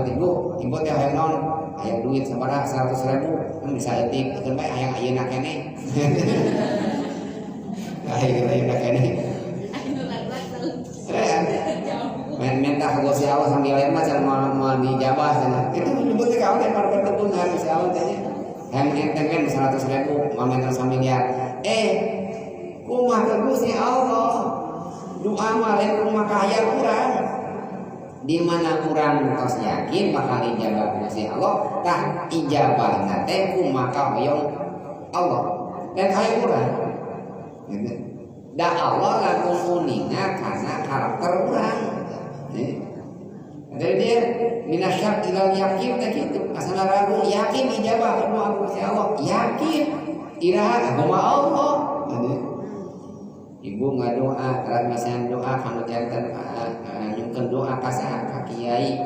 buat ibu teh hayang naon hayang duit sabaraha 100.000 kan bisa etik ikeun bae hayang ayeuna keneh ayeuna keneh minta ke Gusti Allah sambil lain mah jangan mau dijabah sana itu nyebut ke Allah para bertepun dengan Gusti Allah tanya yang enteng kan 100.000 mamen 1 miliar kumaha ke Gusti Allah doa mah lain kumaha kaya kurang di mana kurang tos yakin bakal ijabah Gusti Allah tah ijabahna teh kumaha hoyong Allah dan kaya kurang gitu da Allah langsung kuninga karena karakter urang dari dia minasyak ilal yakin tak gitu asal ragu yakin ijabah doa Gusti Allah yakin iraha agama Allah ibu ngadoa terat masan doa kanu janten nyungkeun doa ka saha ka kiai